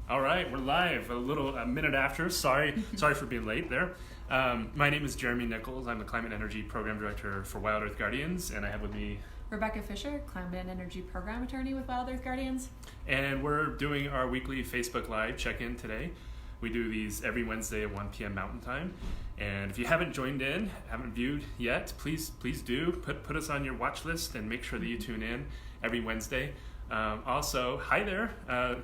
All right, we're live a minute after. Sorry for being late there. My name is Jeremy Nichols. I'm the Climate and Energy Program Director for Wild Earth Guardians, and I have with me Rebecca Fisher, Climate and Energy Program Attorney with Wild Earth Guardians. And we're doing our weekly Facebook Live check-in today. We do these every Wednesday at 1 p.m. Mountain Time. And if you haven't joined in, haven't viewed yet, please do. Put us on your watch list and make sure that you tune in every Wednesday. Also, hi there.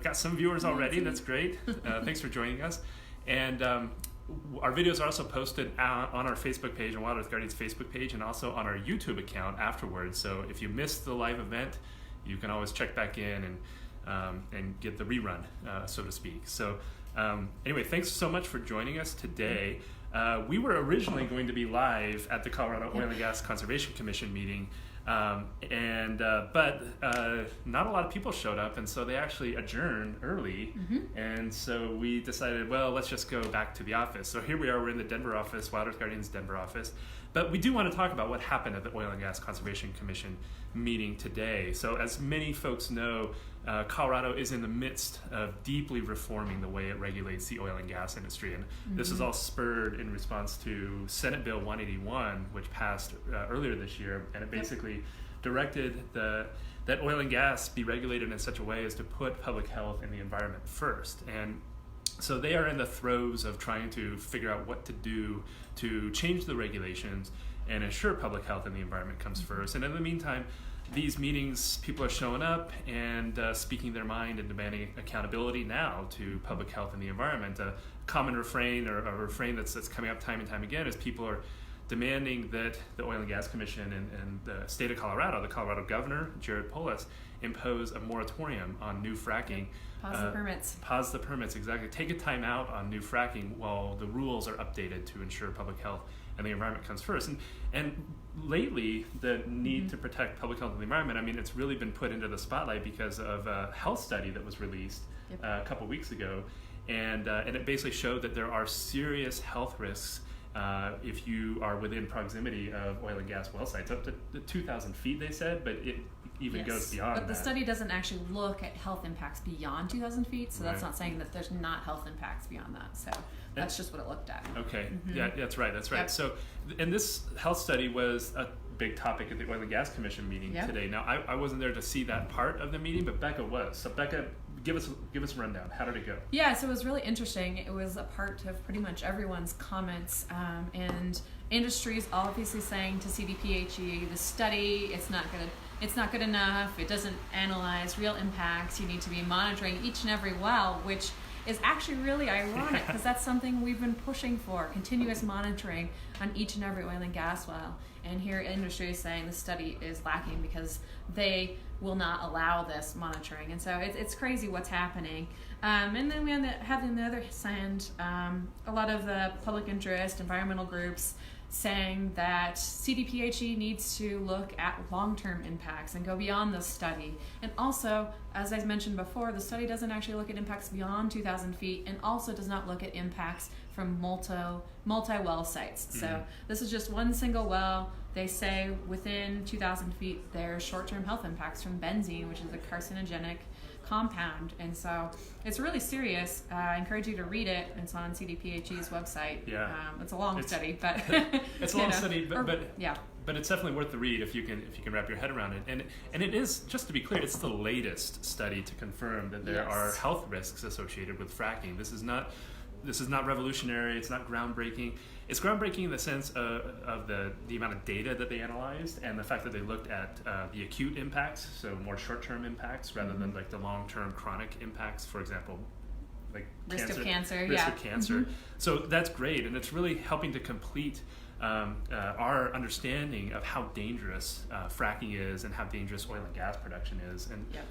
Got some viewers already. That's great. Thanks for joining us. And our videos are also posted on our Facebook page, on Wild Earth Guardians Facebook page, and also on our YouTube account afterwards. So if you missed the live event, you can always check back in and get the rerun, so to speak. So anyway, thanks so much for joining us today. We were originally going to be live at the Colorado Oil and Gas Conservation Commission meeting, but not a lot of people showed up, and so they actually adjourned early. And so we decided, well, let's just go back to the office. So here we are, we're in the Denver office, Wild Earth Guardians Denver office. But we do want to talk about what happened at the Oil and Gas Conservation Commission meeting today. So as many folks know, Colorado is in the midst of deeply reforming the way it regulates the oil and gas industry. And this is all spurred in response to Senate Bill 181, which passed earlier this year. And it basically directed that oil and gas be regulated in such a way as to put public health and the environment first. And so they are in the throes of trying to figure out what to do to change the regulations and ensure public health and the environment comes first. And in the meantime, these meetings, people are showing up and speaking their mind and demanding accountability now to public health and the environment. A common refrain, or a refrain that's coming up time and time again, is people are demanding that the Oil and Gas Commission and the state of Colorado, the Colorado governor, Jared Polis, impose a moratorium on new fracking. Pause the permits. Pause the permits, exactly. Take a time out on new fracking while the rules are updated to ensure public health and the environment comes first. And lately, the need to protect public health and the environment, I mean, it's really been put into the spotlight because of a health study that was released a couple weeks ago. And it basically showed that there are serious health risks if you are within proximity of oil and gas well sites, up to 2,000 feet, they said, but it even goes beyond that. But the study doesn't actually look at health impacts beyond 2,000 feet, so that's not saying that there's not health impacts beyond that. So that's just what it looked at. Okay, yeah, that's right. Yep. So, and this health study was a big topic at the Oil and Gas Commission meeting today. Now, I wasn't there to see that part of the meeting, but Becca was. So Becca, give us a rundown. How did it go? Yeah, so it was really interesting. It was a part of pretty much everyone's comments, and industry's obviously saying to CDPHE, the study, it's not good enough. It doesn't analyze real impacts. You need to be monitoring each and every well, which is actually really ironic because that's something we've been pushing for, continuous monitoring on each and every oil and gas well. And here industry is saying the study is lacking because they will not allow this monitoring. And so it's crazy what's happening. And then we have on the other side a lot of the public interest, environmental groups saying that CDPHE needs to look at long-term impacts and go beyond the study. And also, as I mentioned before, the study doesn't actually look at impacts beyond 2,000 feet and also does not look at impacts from multi-well sites. So this is just one single well. They say within 2,000 feet there's short-term health impacts from benzene, which is a carcinogenic compound, and so it's really serious. I encourage you to read it. It's on CDPHE's website. It's a long study, but it's a long study, but it's definitely worth the read if you can wrap your head around it. And it is, just to be clear, it's the latest study to confirm that there are health risks associated with fracking. This is not revolutionary. It's not groundbreaking. It's groundbreaking in the sense of the amount of data that they analyzed and the fact that they looked at the acute impacts, so more short-term impacts rather than like the long-term chronic impacts, for example, like risk of cancer. So that's great, and it's really helping to complete our understanding of how dangerous fracking is and how dangerous oil and gas production is.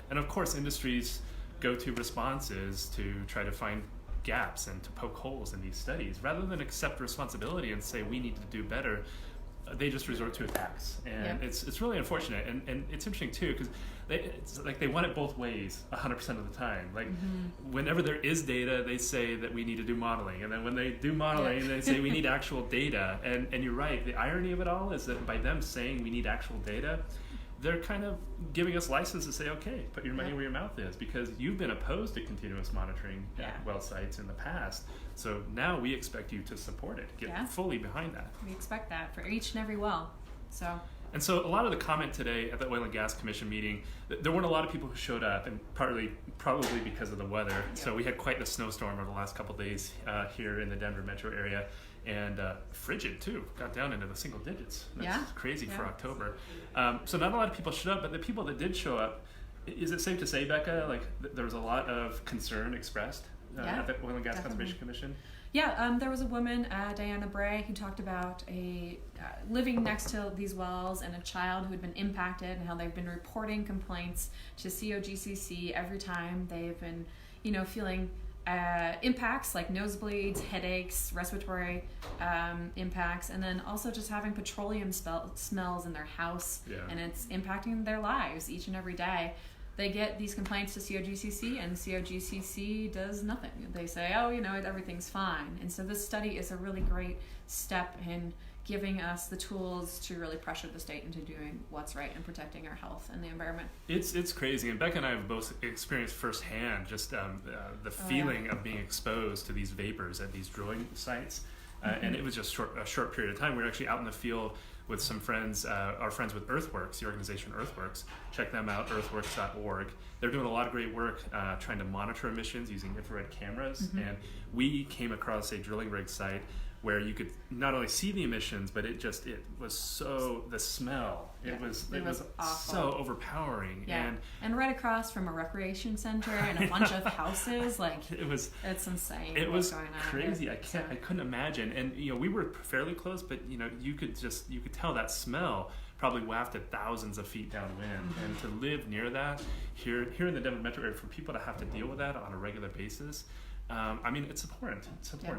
And of course, industry's go-to response is to try to find gaps and to poke holes in these studies rather than accept responsibility and say we need to do better. They just resort to attacks, and it's really unfortunate. And it's interesting too because it's like they want it both ways 100% of the time. Like whenever there is data, they say that we need to do modeling, and then when they do modeling, they say we need actual data. And you're right. The irony of it all is that by them saying we need actual data, they're kind of giving us license to say, okay, put your money where your mouth is, because you've been opposed to continuous monitoring at well sites in the past. So now we expect you to support it, get fully behind that. We expect that for each and every well. And so a lot of the comment today at the Oil and Gas Commission meeting, there weren't a lot of people who showed up, and probably because of the weather. Yep. So we had quite the snowstorm over the last couple of days here in the Denver metro area, and frigid too, got down into the single digits. That's crazy for October. So not a lot of people showed up, but the people that did show up, is it safe to say, Becca, like there was a lot of concern expressed at the Oil and Gas Conservation Commission? Yeah, there was a woman, Diana Bray, who talked about living next to these wells and a child who had been impacted, and how they've been reporting complaints to COGCC every time they've been, feeling impacts like nosebleeds, headaches, respiratory impacts, and then also just having petroleum smells in their house, and it's impacting their lives each and every day. They get these complaints to COGCC, and COGCC does nothing. They say, everything's fine. And so this study is a really great step in giving us the tools to really pressure the state into doing what's right and protecting our health and the environment. It's crazy. And Becca and I have both experienced firsthand just the feeling of being exposed to these vapors at these drilling sites. And it was just a short period of time. We were actually out in the field with some friends, our friends with Earthworks, the organization Earthworks. Check them out, earthworks.org. They're doing a lot of great work trying to monitor emissions using infrared cameras. And we came across a drilling rig site where you could not only see the emissions, but it was so, the smell, it was so overpowering. Yeah. And right across from a recreation center and a bunch of houses, it's insane. It was crazy. I couldn't imagine. And we were fairly close, but you could tell that smell probably wafted thousands of feet downwind. And to live near that here in the Denver metro area, for people to have to deal with that on a regular basis, it's abhorrent.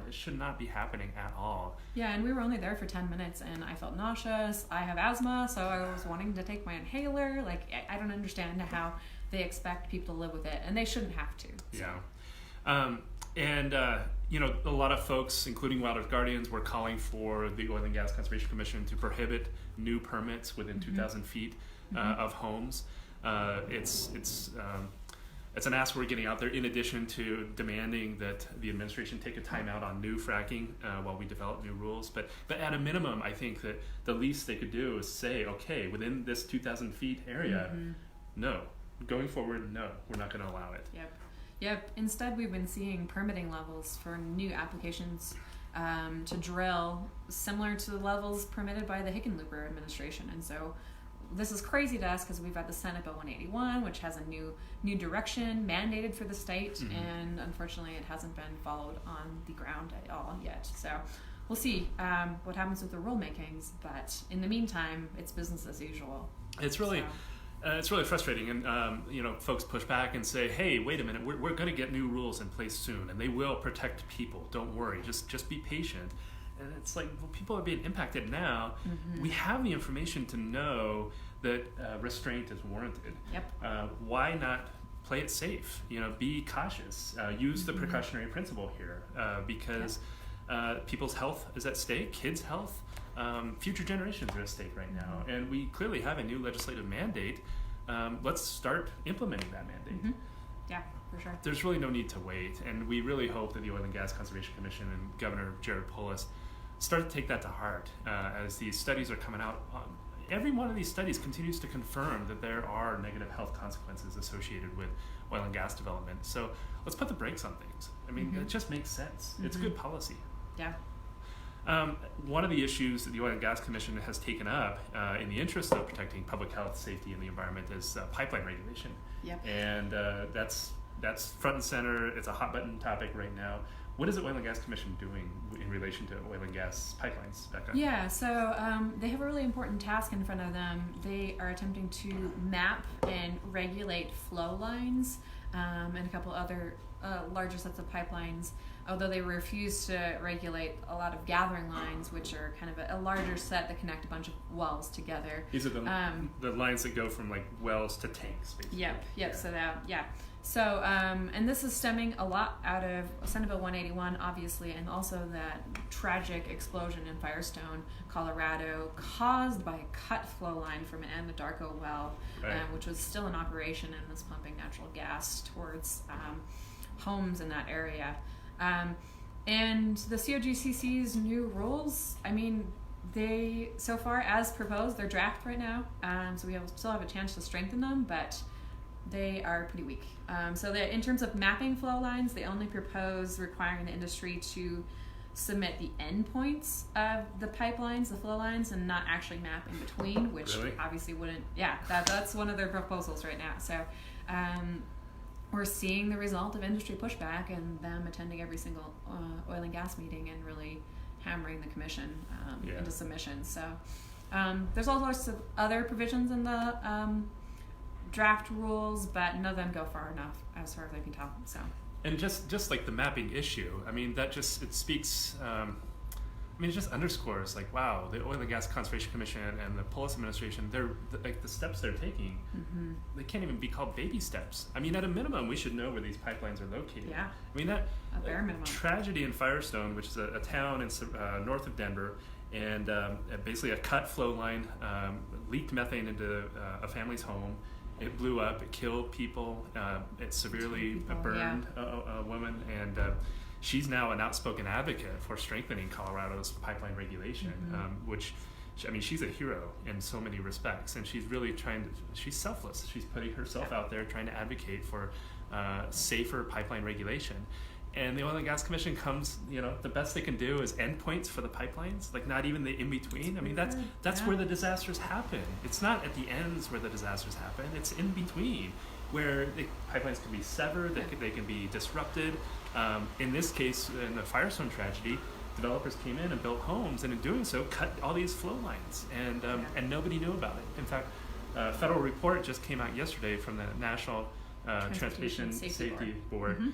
It should not be happening at all. Yeah, and we were only there for 10 minutes, and I felt nauseous. I have asthma, so I was wanting to take my inhaler. I don't understand how they expect people to live with it, and they shouldn't have to. So. Yeah. A lot of folks, including Wild Earth Guardians, were calling for the Oil and Gas Conservation Commission to prohibit new permits within 2,000 feet of homes. It's an ask we're getting out there, in addition to demanding that the administration take a timeout on new fracking while we develop new rules. But at a minimum, I think that the least they could do is say, okay, within this 2,000 feet area, no. Going forward, no, we're not going to allow it. Yep. Instead, we've been seeing permitting levels for new applications to drill similar to the levels permitted by the Hickenlooper administration. And so this is crazy to us because we've got the Senate Bill 181, which has a new direction mandated for the state, and unfortunately it hasn't been followed on the ground at all yet. So we'll see what happens with the rulemakings, but in the meantime, it's business as usual. It's really frustrating, and folks push back and say, "Hey, wait a minute, we're going to get new rules in place soon, and they will protect people. Don't worry, just be patient." And it's like, well, people are being impacted now. We have the information to know that restraint is warranted. Why not play it safe? Be cautious. Use the precautionary principle here, because people's health is at stake, kids' health. Future generations are at stake right now, and we clearly have a new legislative mandate. Let's start implementing that mandate. Yeah, for sure. There's really no need to wait, and we really hope that the Oil and Gas Conservation Commission and Governor Jared Polis start to take that to heart as these studies are coming out. Every one of these studies continues to confirm that there are negative health consequences associated with oil and gas development. So let's put the brakes on things. It just makes sense. It's good policy. Yeah. One of the issues that the Oil and Gas Commission has taken up in the interest of protecting public health, safety, and the environment is pipeline regulation. And that's front and center. It's a hot button topic right now. What is the Oil and Gas Commission doing in relation to oil and gas pipelines, Becca? Yeah, so they have a really important task in front of them. They are attempting to map and regulate flow lines and a couple other larger sets of pipelines, although they refuse to regulate a lot of gathering lines, which are kind of a larger set that connect a bunch of wells together. These are the lines that go from wells to tanks, basically. Yep. So So, and this is stemming a lot out of Senate Bill 181, obviously, and also that tragic explosion in Firestone, Colorado, caused by a cut flow line from an Anadarko well, right. Which was still in operation and was pumping natural gas towards homes in that area. And the COGCC's new rules, I mean, they, so far as proposed, they're draft right now, so we still have a chance to strengthen them, but they are pretty weak. So that in terms of mapping flow lines, they only propose requiring the industry to submit the endpoints of the pipelines, the flow lines, and not actually map in between, which really? Obviously wouldn't, that's one of their proposals right now. So we're seeing the result of industry pushback and them attending every single oil and gas meeting and really hammering the commission into submission. So there's all sorts of other provisions in the draft rules, but none of them go far enough as far as I can tell. So, and just like the mapping issue, I mean, that just, it speaks, it just underscores like, wow, the Oil and Gas Conservation Commission and the Polis administration, they're like the steps they're taking, they can't even be called baby steps. I mean, at a minimum, we should know where these pipelines are located. Yeah, I mean, that a bare minimum. Tragedy in Firestone, which is a town in north of Denver, and basically a cut flow line leaked methane into a family's home. It blew up. It killed people. It severely burned a woman, and she's now an outspoken advocate for strengthening Colorado's pipeline regulation, which, I mean, she's a hero in so many respects, and she's really she's selfless. She's putting herself out there trying to advocate for safer pipeline regulation. And the Oil and Gas Commission comes, the best they can do is endpoints for the pipelines, like not even the in-between. I mean, that's where the disasters happen. It's not at the ends where the disasters happen. It's in between, where the pipelines can be severed, they can be disrupted. In this case, in the Firestone tragedy, developers came in and built homes, and in doing so, cut all these flow lines, and nobody knew about it. In fact, a federal report just came out yesterday from the National Transportation Safety Board.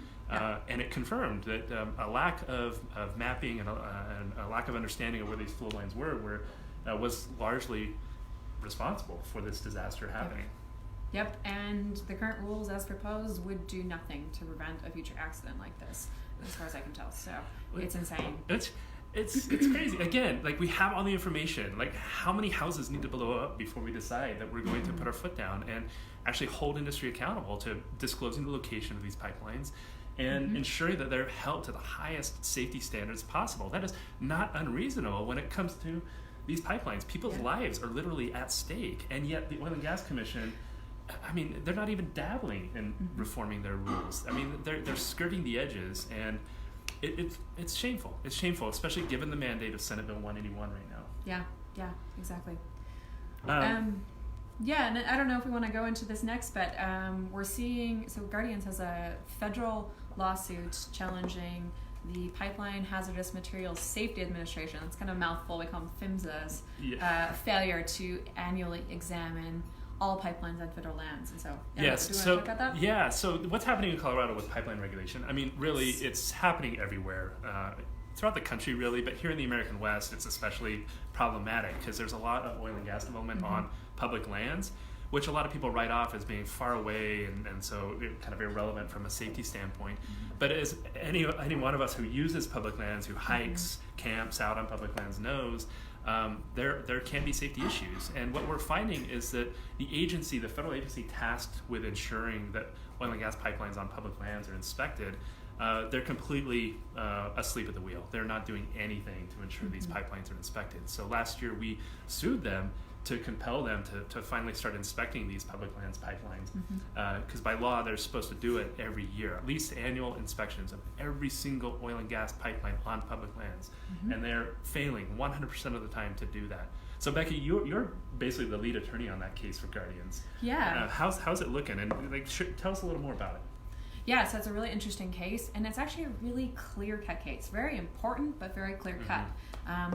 And it confirmed that a lack of mapping and a lack of understanding of where these flow lines was largely responsible for this disaster happening. Yep, and the current rules as proposed would do nothing to prevent a future accident like this, as far as I can tell. So it's insane. It's crazy. Again, like, we have all the information. Like, how many houses need to blow up before we decide that we're going to put our foot down and actually hold industry accountable to disclosing the location of these pipelines and ensuring that they're held to the highest safety standards possible. That is not unreasonable when it comes to these pipelines. People's lives are literally at stake, and yet the Oil and Gas Commission, I mean, they're not even dabbling in reforming their rules. I mean, they're skirting the edges, and it's shameful. It's shameful, especially given the mandate of Senate Bill 181 right now. Yeah, exactly. And I don't know if we want to go into this next, but we're seeing, so Guardians has a federal lawsuit challenging the Pipeline Hazardous Materials Safety Administration. That's kind of a mouthful. We call them PHMSA's failure to annually examine all pipelines on federal lands. And so, do you want to talk about that? Yeah, so what's happening in Colorado with pipeline regulation? I mean, really, it's happening everywhere. Throughout the country, really, but here in the American West, it's especially problematic because there's a lot of oil and gas development on public lands, which a lot of people write off as being far away and so kind of irrelevant from a safety standpoint. But as any one of us who uses public lands, who hikes, camps out on public lands knows, there can be safety issues. And what we're finding is that the federal agency tasked with ensuring that oil and gas pipelines on public lands are inspected, they're completely asleep at the wheel. They're not doing anything to ensure these pipelines are inspected. So last year we sued them to compel them to finally start inspecting these public lands pipelines. Because by law, they're supposed to do it every year, at least annual inspections of every single oil and gas pipeline on public lands. And they're failing 100% of the time to do that. So Becky, you're basically the lead attorney on that case for Guardians. Yeah. How's it looking? And tell us a little more about it. Yeah, so it's a really interesting case, and it's actually a really clear-cut case. Very important, but very clear-cut.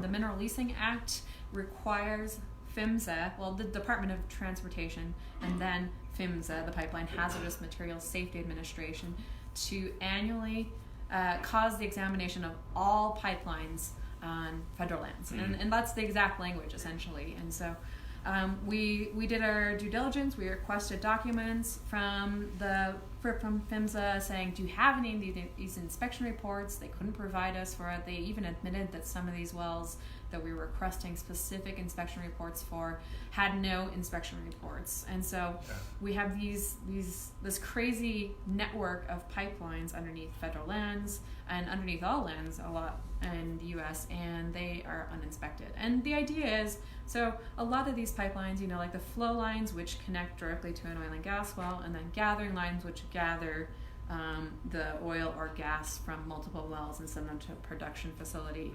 The Mineral Leasing Act requires PHMSA, well, the Department of Transportation, and then PHMSA, the Pipeline Hazardous Materials Safety Administration, to annually cause the examination of all pipelines on federal lands. And that's the exact language, essentially. And so we did our due diligence. We requested documents from the from PHMSA saying, do you have any of these inspection reports? They couldn't provide us for it. They even admitted that some of these wells that we were requesting specific inspection reports for had no inspection reports. And so we have this crazy network of pipelines underneath federal lands and underneath all lands a lot in the US, and they are uninspected. And the idea is, so a lot of these pipelines, like the flow lines, which connect directly to an oil and gas well, and then gathering lines, which gather the oil or gas from multiple wells and send them to a production facility.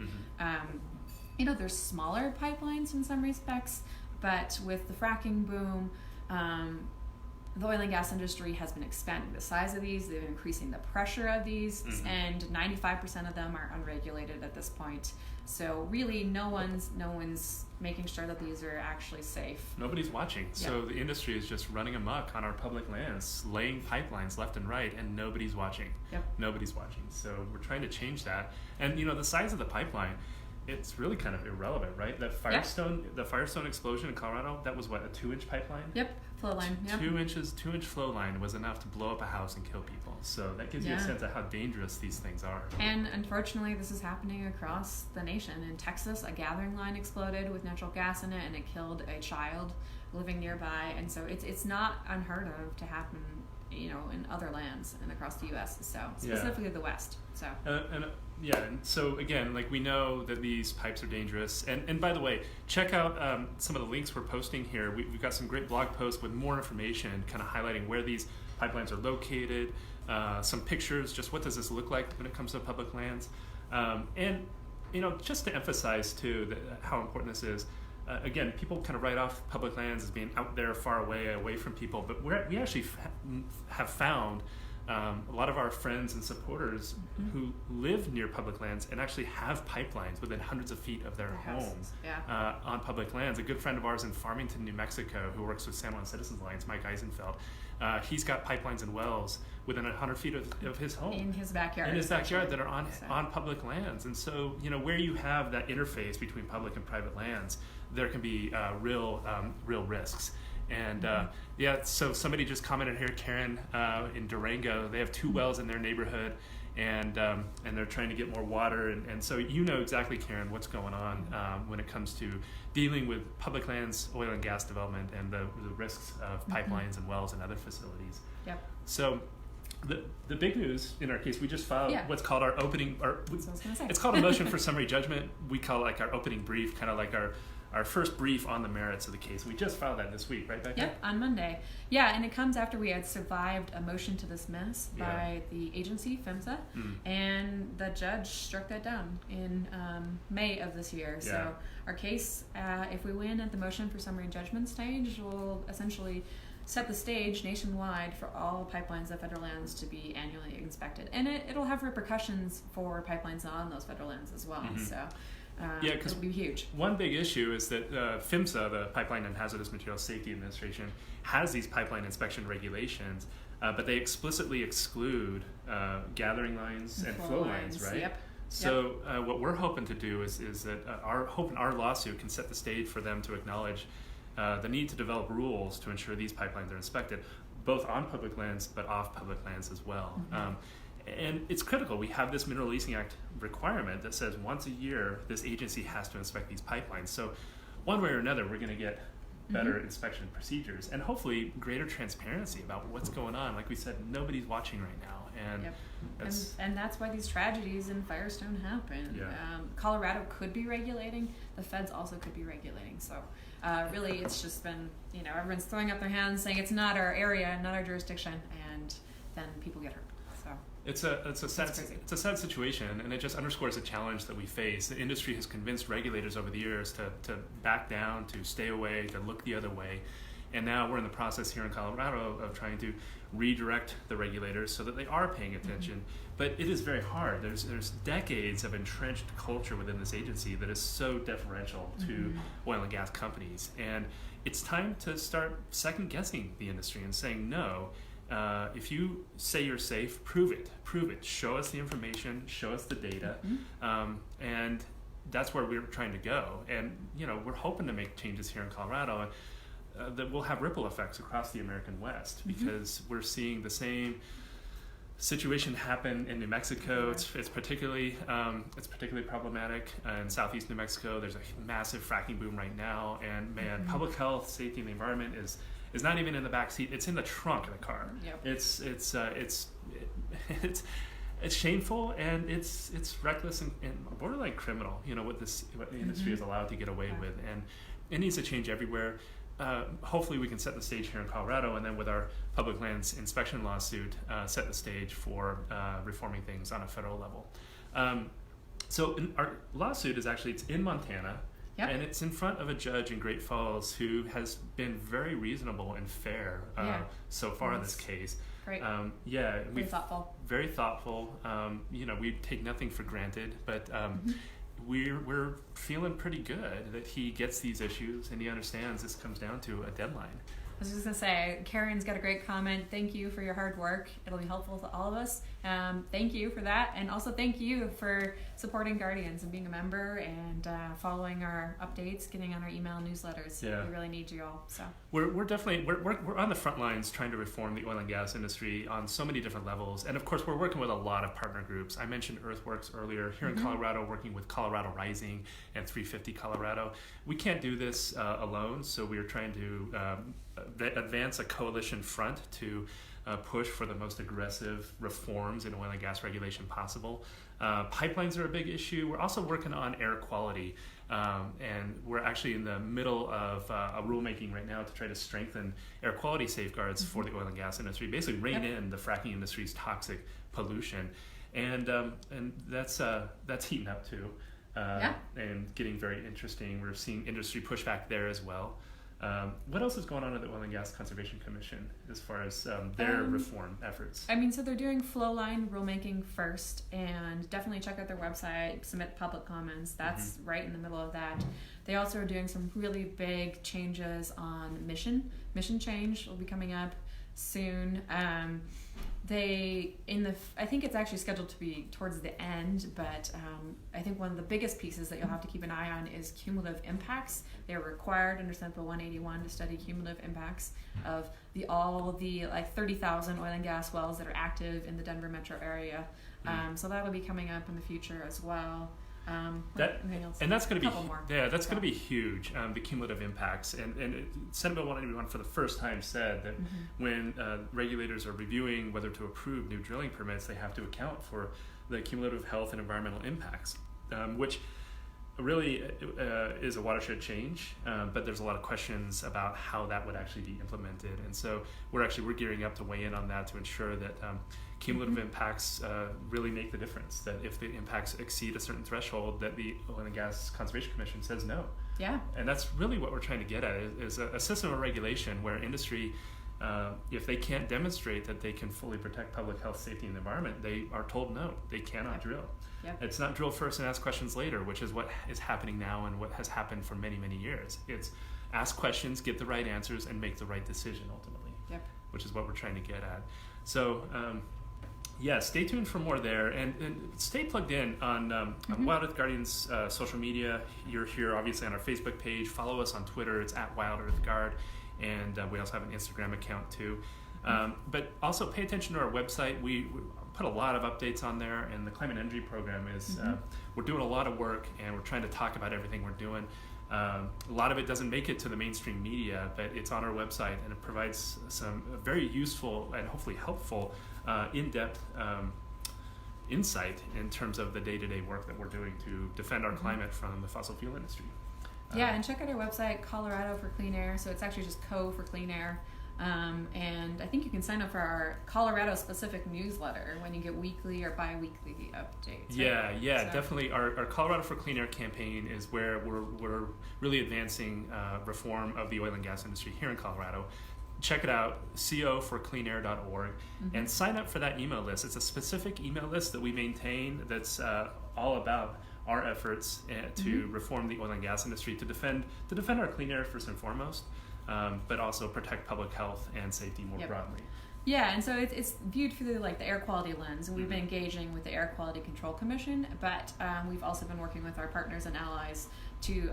There's smaller pipelines in some respects, but with the fracking boom, the oil and gas industry has been expanding the size of these. They've been increasing the pressure of these, and 95% of them are unregulated at this point. So really, no one's making sure that these are actually safe. Nobody's watching. So the industry is just running amok on our public lands, laying pipelines left and right, and nobody's watching. Nobody's watching. So we're trying to change that. And the size of the pipeline, it's really kind of irrelevant, right? That the Firestone explosion in Colorado, that was what, a 2-inch pipeline? Flow line. 2-inch flow line was enough to blow up a house and kill people. So that gives you a sense of how dangerous these things are. And unfortunately, this is happening across the nation. In Texas, a gathering line exploded with natural gas in it, and it killed a child living nearby. And so it's not unheard of to happen, in other lands and across the U.S. So specifically the West. So. And so again, we know that these pipes are dangerous. And by the way, check out some of the links we're posting here. We've got some great blog posts with more information, kind of highlighting where these pipelines are located, some pictures, just what does this look like when it comes to public lands. And just to emphasize too how important this is. Again, people kind of write off public lands as being out there, far away from people, but we actually have found a lot of our friends and supporters who live near public lands and actually have pipelines within hundreds of feet of their homes on public lands. A good friend of ours in Farmington, New Mexico, who works with San Juan Citizens Alliance, Mike Eisenfeld, he's got pipelines and wells within 100 feet of his home. In his backyard. That are on public lands. And so, where you have that interface between public and private lands, there can be real risks. And so somebody just commented here, Karen in Durango, they have 2 wells in their neighborhood, and they're trying to get more water. And so exactly, Karen, what's going on when it comes to dealing with public lands, oil and gas development, and the risks of pipelines and wells and other facilities. So the big news in our case, we just filed what's called our opening, it's called a motion for summary judgment. We call it our opening brief, kind of like our first brief on the merits of the case. We just filed that this week, right, Becca? Yep, on Monday. And it comes after we had survived a motion to dismiss by the agency, PHMSA, and the judge struck that down in May of this year. So our case, if we win at the motion for summary judgment stage, will essentially set the stage nationwide for all pipelines of federal lands to be annually inspected. And it'll have repercussions for pipelines not on those federal lands as well. So. Because it'll be huge. One big issue is that PHMSA, the Pipeline and Hazardous Materials Safety Administration, has these pipeline inspection regulations, but they explicitly exclude gathering lines and flow lines, right? So what we're hoping to do is that our lawsuit can set the stage for them to acknowledge the need to develop rules to ensure these pipelines are inspected, both on public lands but off public lands as well. And it's critical. We have this Mineral Leasing Act requirement that says once a year, this agency has to inspect these pipelines. So one way or another, we're going to get better inspection procedures and hopefully greater transparency about what's going on. Like we said, nobody's watching right now. And that's why these tragedies in Firestone happen. Colorado could be regulating. The feds also could be regulating. So really, it's just been, everyone's throwing up their hands saying it's not our area, not our jurisdiction, and then people get hurt. It's a sad situation, and it just underscores the challenge that we face. The industry has convinced regulators over the years to back down, to stay away, to look the other way, and now we're in the process here in Colorado of trying to redirect the regulators so that they are paying attention. But it is very hard. There's decades of entrenched culture within this agency that is so deferential to oil and gas companies, and it's time to start second guessing the industry and saying no. If you say you're safe, prove it. Show us the information, show us the data, and that's where we're trying to go. And we're hoping to make changes here in Colorado that will have ripple effects across the American West, because we're seeing the same situation happened in New Mexico. It's particularly problematic in southeast New Mexico. There's a massive fracking boom right now, and man, public health, safety, and the environment is not even in the back seat. It's in the trunk of the car. Yep. It's shameful, and it's reckless and borderline criminal. What the industry is allowed to get away with, and it needs to change everywhere. Hopefully we can set the stage here in Colorado, and then with our public lands inspection lawsuit, set the stage for reforming things on a federal level. So our lawsuit it's in Montana, and it's in front of a judge in Great Falls who has been very reasonable and fair so far in this case. Great. Very thoughtful. Very thoughtful. We take nothing for granted, but we're feeling pretty good that he gets these issues and he understands this comes down to a deadline. I was just going to say, Karen's got a great comment. Thank you for your hard work. It'll be helpful to all of us. Thank you for that. And also thank you for supporting Guardians and being a member and following our updates, getting on our email newsletters. Yeah. We really need you all. So we're definitely we're on the front lines trying to reform the oil and gas industry on so many different levels. And of course, we're working with a lot of partner groups. I mentioned Earthworks earlier. Here in Colorado, working with Colorado Rising and 350 Colorado. We can't do this alone, so we are trying to advance a coalition front to push for the most aggressive reforms in oil and gas regulation possible. Pipelines are a big issue. We're also working on air quality, and we're actually in the middle of a rulemaking right now to try to strengthen air quality safeguards for the oil and gas industry, basically rein in the fracking industry's toxic pollution, and that's heating up too, and getting very interesting. We're seeing industry pushback there as well. What else is going on at the Oil and Gas Conservation Commission as far as their reform efforts? So they're doing flow line rulemaking first, and definitely check out their website, submit public comments. That's right in the middle of that. They also are doing some really big changes on mission change will be coming up soon. I think it's actually scheduled to be towards the end, but I think one of the biggest pieces that you'll have to keep an eye on is cumulative impacts. They are required under Senate Bill 181 to study cumulative impacts of all the 30,000 oil and gas wells that are active in the Denver metro area. So that'll be coming up in the future as well. That's going to be huge. The cumulative impacts, and Senate Bill 181 for the first time said that when regulators are reviewing whether to approve new drilling permits, they have to account for the cumulative health and environmental impacts, which really is a watershed change. But there's a lot of questions about how that would actually be implemented, and so we're gearing up to weigh in on that to ensure that cumulative impacts really make the difference, that if the impacts exceed a certain threshold, that the Oil and Gas Conservation Commission says no. Yeah. And that's really what we're trying to get at, is a system of regulation where industry, if they can't demonstrate that they can fully protect public health, safety, and the environment, they are told no, they cannot drill. Yep. It's not drill first and ask questions later, which is what is happening now and what has happened for many, many years. It's ask questions, get the right answers, and make the right decision ultimately, which is what we're trying to get at. So, stay tuned for more there, and stay plugged in on Wild Earth Guardian's social media. You're here obviously on our Facebook page. Follow us on Twitter. It's at Wild Earth Guard, and we also have an Instagram account too. But also pay attention to our website. We put a lot of updates on there, and the Climate Energy Program is we're doing a lot of work, and we're trying to talk about everything we're doing. A lot of it doesn't make it to the mainstream media, but it's on our website, and it provides some very useful and hopefully helpful in-depth insight in terms of the day-to-day work that we're doing to defend our climate from the fossil fuel industry. And check out our website, Colorado for Clean Air. So it's actually just Co for Clean Air. And I think you can sign up for our Colorado-specific newsletter when you get weekly or bi-weekly updates. Right? Definitely. Our Colorado for Clean Air campaign is where we're really advancing reform of the oil and gas industry here in Colorado. Check it out, coforcleanair.org, and sign up for that email list. It's a specific email list that we maintain that's all about our efforts to reform the oil and gas industry, to defend our clean air first and foremost, but also protect public health and safety more broadly. Yeah, and so it's viewed through the air quality lens, and we've been engaging with the Air Quality Control Commission, but we've also been working with our partners and allies to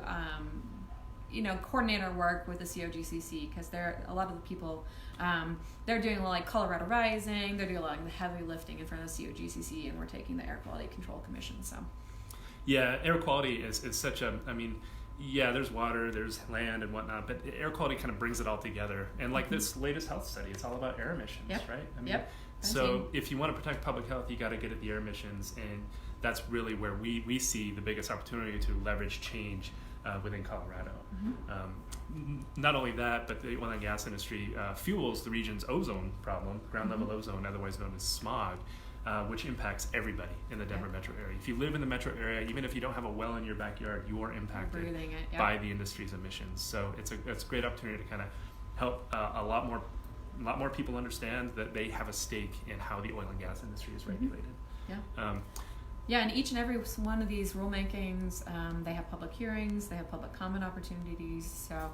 coordinate our work with the COGCC, because a lot of the people, they're doing like Colorado Rising, they're doing a lot of the heavy lifting in front of the COGCC, and we're taking the Air Quality Control Commission. So yeah, air quality is such a, there's water, there's land and whatnot, but air quality kind of brings it all together. And like this latest health study, it's all about air emissions, right? So if you want to protect public health, you got to get at the air emissions, and that's really where we see the biggest opportunity to leverage change within Colorado. Not only that, but the oil and gas industry fuels the region's ozone problem, ground level ozone, otherwise known as smog, which impacts everybody in the Denver metro area. If you live in the metro area, even if you don't have a well in your backyard, you are impacted by the industry's emissions. So it's a great opportunity to kind of help a lot more people understand that they have a stake in how the oil and gas industry is regulated. And each and every one of these rulemakings, they have public hearings, they have public comment opportunities. So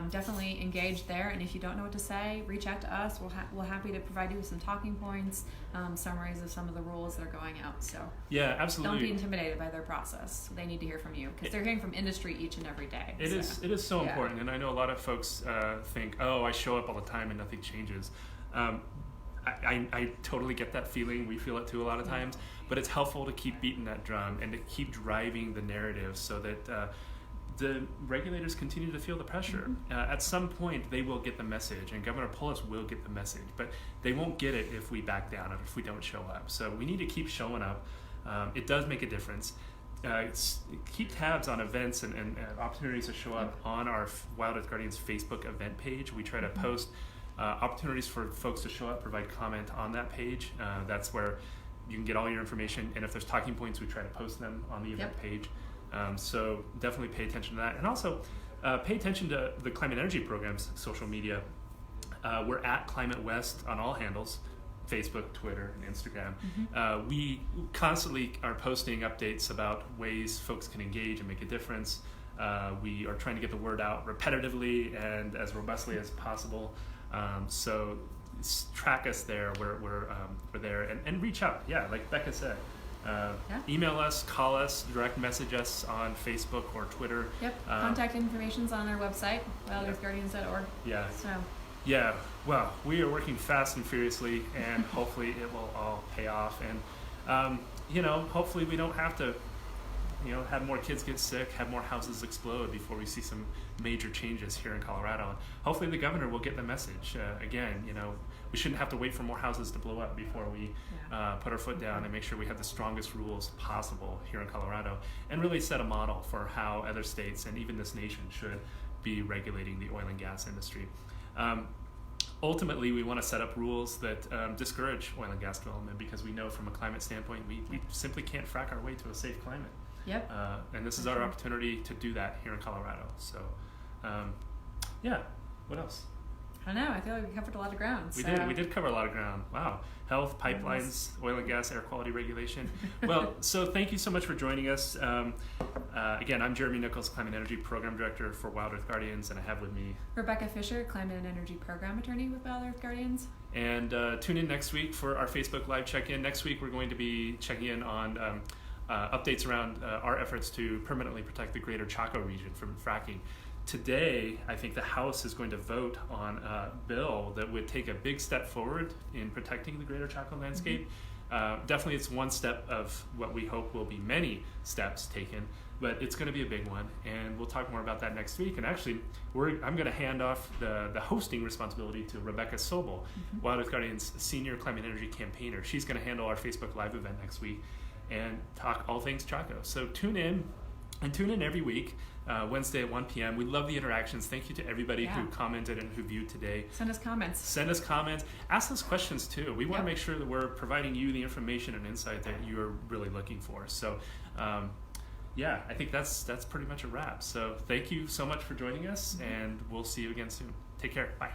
definitely engage there. And if you don't know what to say, reach out to us. We're happy to provide you with some talking points, summaries of some of the rules that are going out. So yeah, absolutely. Don't be intimidated by their process. They need to hear from you, because they're hearing from industry each and every day. It is so important. And I know a lot of folks think, oh, I show up all the time and nothing changes. I totally get that feeling. We feel it too a lot of times, but it's helpful to keep beating that drum and to keep driving the narrative so that the regulators continue to feel the pressure. At some point, they will get the message, and Governor Polis will get the message, but they won't get it if we back down or if we don't show up. So we need to keep showing up. It does make a difference. Keep tabs on events and opportunities to show up on our Wild Earth Guardians Facebook event page. We try to post opportunities for folks to show up, provide comment on that page. That's where you can get all your information, and if there's talking points, we try to post them on the event page. So definitely pay attention to that, and also pay attention to the climate energy program's social media. We're at Climate West on all handles, Facebook, Twitter, and Instagram. We constantly are posting updates about ways folks can engage and make a difference. We are trying to get the word out repetitively and as robustly as possible. So track us there. We're there, and reach out. Yeah, like Becca said. Email us, call us, direct message us on Facebook or Twitter. Contact information's on our website, wildearthguardians.org. Well, we are working fast and furiously, and hopefully it will all pay off. And hopefully we don't have to have more kids get sick, have more houses explode before we see some major changes here in Colorado. And hopefully the governor will get the message. Again, we shouldn't have to wait for more houses to blow up before we put our foot down and make sure we have the strongest rules possible here in Colorado, and really set a model for how other states and even this nation should be regulating the oil and gas industry. Ultimately, we want to set up rules that discourage oil and gas development, because we know from a climate standpoint, we simply can't frack our way to a safe climate. And this is our opportunity to do that here in Colorado. So, what else? I don't know. I feel like we covered a lot of ground. We did cover a lot of ground. Wow. Health, pipelines, oil and gas, air quality regulation. Well, so thank you so much for joining us. Again, I'm Jeremy Nichols, Climate and Energy Program Director for Wild Earth Guardians, and I have with me Rebecca Fisher, Climate and Energy Program Attorney with Wild Earth Guardians. And tune in next week for our Facebook Live check-in. Next week, we're going to be checking in on updates around our efforts to permanently protect the greater Chaco region from fracking. Today, I think the House is going to vote on a bill that would take a big step forward in protecting the greater Chaco landscape. Definitely it's one step of what we hope will be many steps taken, but it's going to be a big one, and we'll talk more about that next week. And actually, I'm going to hand off the hosting responsibility to Rebecca Sobel, Wild Earth Guardians Senior Climate Energy Campaigner. She's going to handle our Facebook Live event next week and talk all things Chaco. So tune in every week. Wednesday at 1 p.m. We love the interactions. Thank you to everybody who commented and who viewed today. Send us comments. Ask us questions too. We want to make sure that we're providing you the information and insight that you're really looking for. So I think that's pretty much a wrap. So thank you so much for joining us, and we'll see you again soon. Take care. Bye.